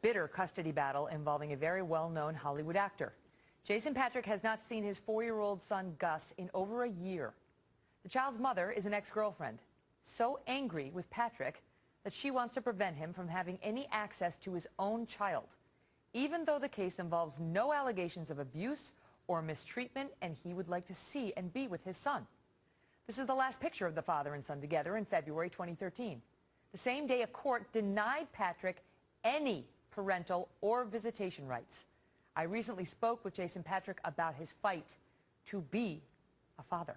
bitter custody battle involving a very well-known Hollywood actor. Jason Patric has not seen his 4-year-old son, Gus, in over a year. The child's mother is an ex-girlfriend, so angry with Patric that she wants to prevent him from having any access to his own child, even though the case involves no allegations of abuse or mistreatment, and he would like to see and be with his son. This is the last picture of the father and son together in February 2013. The same day a court denied Patric any parental or visitation rights. I recently spoke with Jason Patric about his fight to be a father.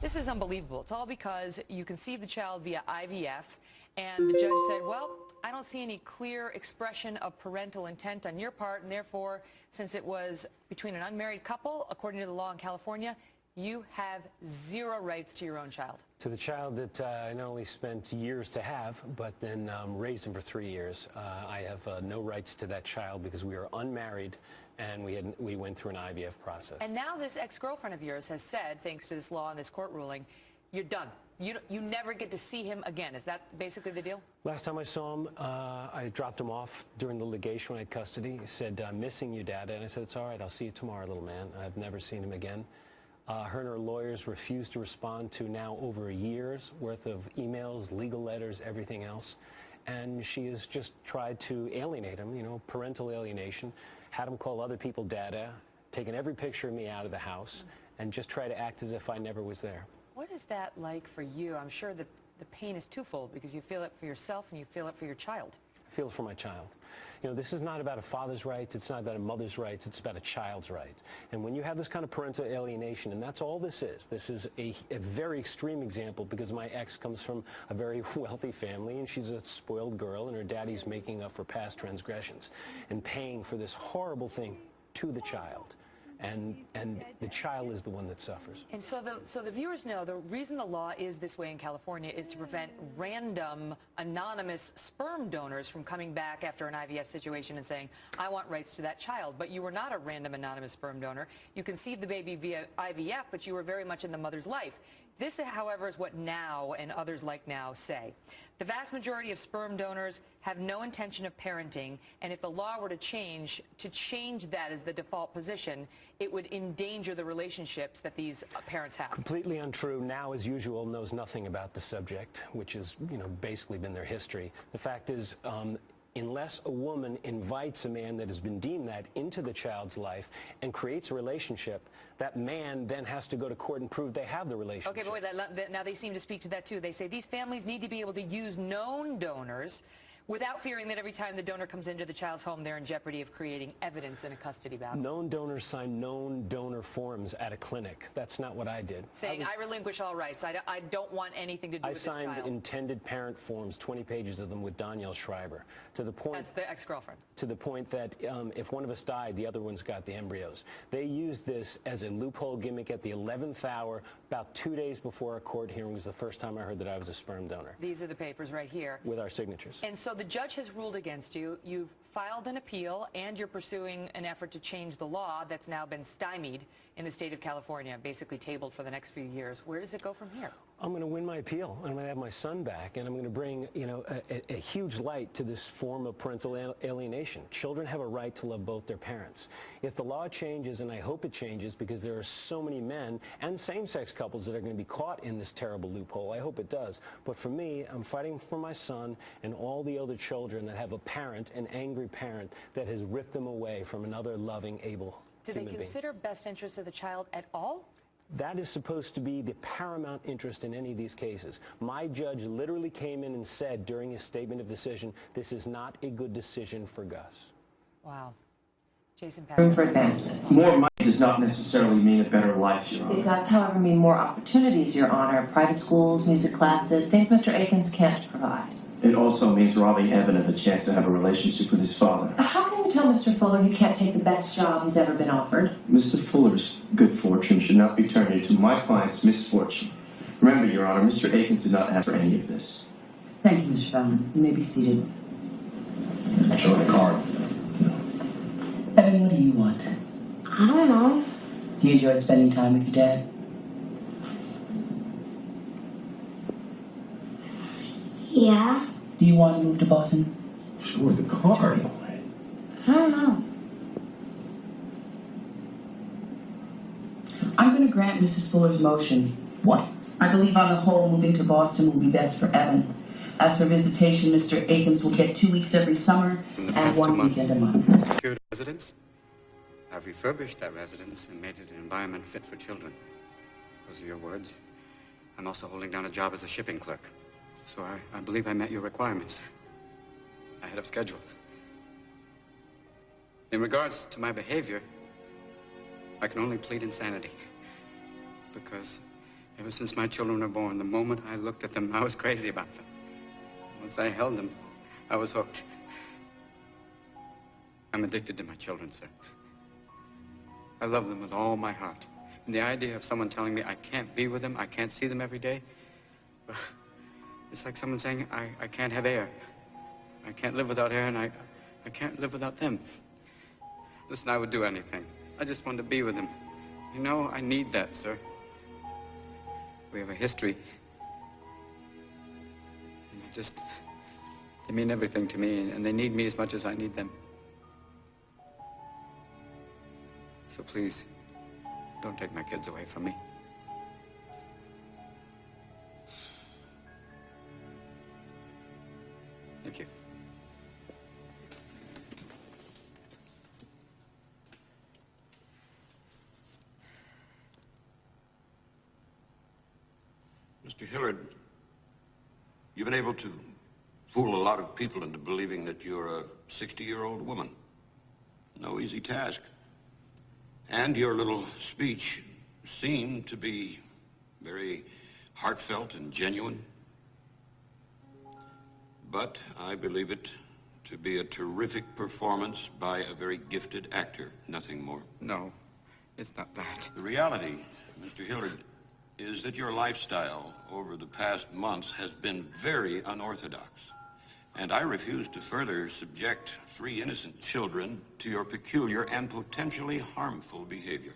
This is unbelievable. It's all because you conceived the child via IVF, and the judge said, well, I don't see any clear expression of parental intent on your part, and therefore, since it was between an unmarried couple, according to the law in California, you have 0 rights to your own child. To the child that I not only spent years to have, but then raised him for 3 years. I have no rights to that child because we are unmarried and we went through an IVF process. And now this ex-girlfriend of yours has said, thanks to this law and this court ruling, you're done. You never get to see him again. Is that basically the deal? Last time I saw him, I dropped him off during the litigation when I had custody. He said, I'm missing you, Dad. And I said, it's all right. I'll see you tomorrow, little man. I've never seen him again. Her and her lawyers refused to respond to now over a year's worth of emails, legal letters, everything else. And she has just tried to alienate him, you know, parental alienation, had him call other people Dada, taken every picture of me out of the house, and just try to act as if I never was there. What is that like for you? I'm sure that the pain is twofold because you feel it for yourself and you feel it for your child. I feel it for my child. You know, this is not about a father's rights, it's not about a mother's rights, it's about a child's rights. And when you have this kind of parental alienation, and that's all this is a very extreme example because my ex comes from a very wealthy family and she's a spoiled girl and her daddy's making up for past transgressions and paying for this horrible thing to the child. And the child is the one that suffers. And so the viewers know the reason the law is this way in California is to prevent random anonymous sperm donors from coming back after an IVF situation and saying, I want rights to that child. But you were not a random anonymous sperm donor. You conceived the baby via IVF, but you were very much in the mother's life. This, however, is what Now and others like Now say. The vast majority of sperm donors have no intention of parenting, and if the law were to change that as the default position, it would endanger the relationships that these parents have. Completely untrue. Now, as usual, knows nothing about the subject, which has, you know, basically been their history. The fact is, unless a woman invites a man that has been deemed that into the child's life and creates a relationship, that man then has to go to court and prove they have the relationship. Okay, but wait, now they seem to speak to that too. They say these families need to be able to use known donors without fearing that every time the donor comes into the child's home, they're in jeopardy of creating evidence in a custody battle. Known donors sign known donor forms at a clinic. That's not what I did. Saying, I relinquish all rights. I don't want anything to do with this child. I signed intended parent forms, 20 pages of them with Danielle Schreiber, to the point... That's the ex-girlfriend. To the point that if one of us died, the other one's got the embryos. They used this as a loophole gimmick at the 11th hour, about 2 days before our court hearing was the first time I heard that I was a sperm donor. These are the papers right here. With our signatures. And so the judge has ruled against you. You've filed an appeal, and you're pursuing an effort to change the law that's now been stymied in the state of California, basically tabled for the next few years. Where does it go from here? I'm going to win my appeal. I'm going to have my son back, and I'm going to bring, you know, a huge light to this form of parental alienation. Children have a right to love both their parents. If the law changes, and I hope it changes because there are so many men and same-sex couples that are going to be caught in this terrible loophole, I hope it does. But for me, I'm fighting for my son and all the other children that have a parent, an angry parent, that has ripped them away from another loving, able human being. Do they consider best interests of the child at all? That is supposed to be the paramount interest in any of these cases. My judge literally came in and said during his statement of decision, this is not a good decision for Gus. Wow. Jason Room for advancement. More money does not necessarily mean a better life, Your Honor. It does, however, mean more opportunities, Your Honor. Private schools, music classes, things Mr. Akins can't provide. It also means robbing Evan of a chance to have a relationship with his father. How can you tell Mr. Fuller he can't take the best job he's ever been offered? Mr. Fuller's good fortune should not be turned into my client's misfortune. Remember, Your Honor, Mr. Akins did not ask for any of this. Thank you, Mr. Feldman. You may be seated. Show the card. Evan, what do you want? I don't know. Do you enjoy spending time with your dad? Yeah. Do you want to move to Boston? Sure. toward the car. I don't know. I'm going to grant Mrs. Fuller's motion. What? I believe on the whole moving to Boston will be best for Evan. As for visitation, Mr. Akins will get 2 weeks every summer and 1 weekend a month. Secured residence. I've refurbished that residence and made it an environment fit for children. Those are your words. I'm also holding down a job as a shipping clerk. So I believe I met your requirements. Ahead of schedule. In regards to my behavior, I can only plead insanity. Because ever since my children were born, the moment I looked at them, I was crazy about them. Once I held them, I was hooked. I'm addicted to my children, sir. I love them with all my heart. And the idea of someone telling me I can't be with them, I can't see them every day, it's like someone saying I can't have air. I can't live without air, and I can't live without them. Listen, I would do anything. I just want to be with them. You know, I need that, sir. We have a history. And they mean everything to me, and they need me as much as I need them. So please, don't take my kids away from me. Thank you. Mr. Hillard, you've been able to fool a lot of people into believing that you're a 60-year-old woman. No easy task. And your little speech seemed to be very heartfelt and genuine. But I believe it to be a terrific performance by a very gifted actor, nothing more. No, it's not that. The reality, Mr. Hillard, is that your lifestyle over the past months has been very unorthodox. And I refuse to further subject 3 innocent children to your peculiar and potentially harmful behavior.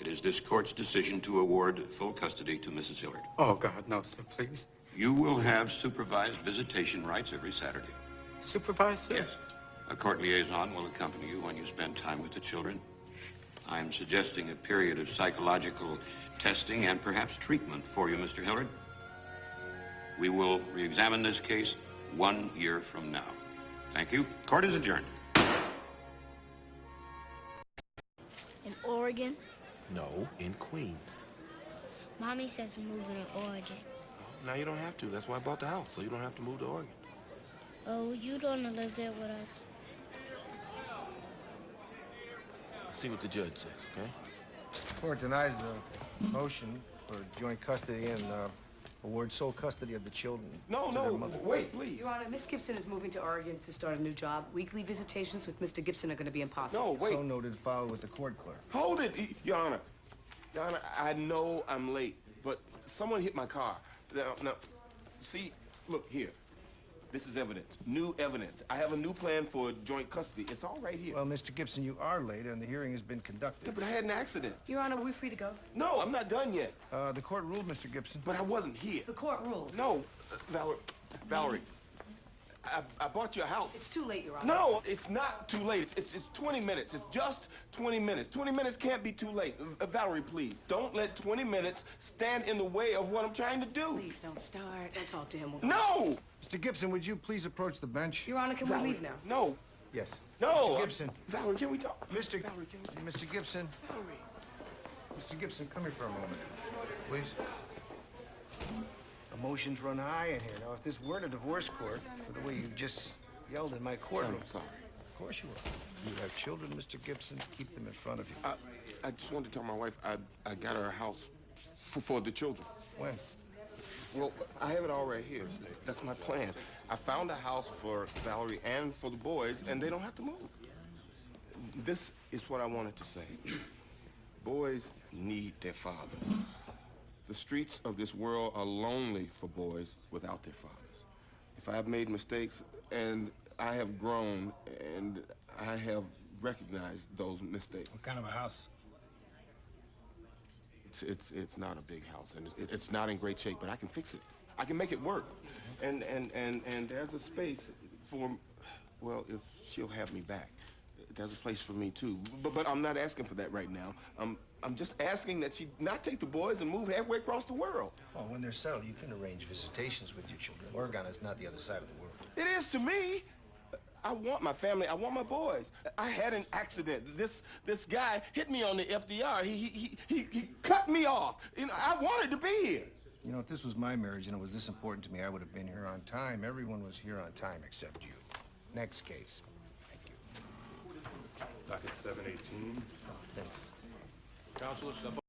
It is this court's decision to award full custody to Mrs. Hillard. Oh, God, no, sir, please. You will have supervised visitation rights every Saturday. Supervised, sir? Yes. A court liaison will accompany you when you spend time with the children. I'm suggesting a period of psychological testing and perhaps treatment for you, Mr. Hillard. We will re-examine this case 1 year from now. Thank you. Court is adjourned. In Oregon? No, in Queens. Mommy says we're moving to Oregon. Now you don't have to. That's why I bought the house, so you don't have to move to Oregon. Oh, you don't want to live there with us. See what the judge says, okay? The court denies the motion for joint custody and awards sole custody of the children. No, to their no, mother. wait, please. Your Honor, Miss Gibson is moving to Oregon to start a new job. Weekly visitations with Mr. Gibson are going to be impossible. No, wait. So noted, filed with the court clerk. Hold it, Your Honor. Your Honor, I know I'm late, but someone hit my car. Now, see, look here. This is evidence, new evidence. I have a new plan for joint custody. It's all right here. Well, Mr. Gibson, you are late, and the hearing has been conducted. Yeah, but I had an accident. Your Honor, we're free to go. No, I'm not done yet. The court ruled, Mr. Gibson. But I wasn't here. The court ruled. No, Valerie, I bought you a house. It's too late, Your Honor. No, it's not too late. It's 20 minutes. It's just 20 minutes. 20 minutes can't be too late. Valerie, please, don't let 20 minutes stand in the way of what I'm trying to do. Please don't start. Don't talk to him. No! Mr. Gibson, would you please approach the bench? Your Honor, can Valerie, we leave now? No. Yes. No. Mr. Gibson. Valerie, can we talk? Mr. Valerie, can we... Mr. Gibson. Valerie. Mr. Gibson, come here for a moment, please. Emotions run high in here. Now, if this weren't a divorce court, with the way you just yelled in my courtroom... I'm sorry. Of course you are. You have children, Mr. Gibson. Keep them in front of you. I just wanted to tell my wife I got her a house for the children. When? Well, I have it all right here. That's my plan. I found a house for Valerie and for the boys, and they don't have to move. This is what I wanted to say. Boys need their fathers. The streets of this world are lonely for boys without their fathers. If I have made mistakes, and I have grown, and I have recognized those mistakes. What kind of a house? It's not a big house, and it's not in great shape, but I can fix it. I can make it work. And there's a space well, if she'll have me back. There's a place for me, too. But I'm not asking for that right now. I'm just asking that she not take the boys and move halfway across the world. Well, when they're settled, you can arrange visitations with your children. Oregon is not the other side of the world. It is to me. I want my family. I want my boys. I had an accident. This guy hit me on the FDR. He cut me off. You know, I wanted to be here. You know, if this was my marriage and it was this important to me, I would have been here on time. Everyone was here on time except you. Next case. Thank you. Docket 718. Thanks. Counselor, step up.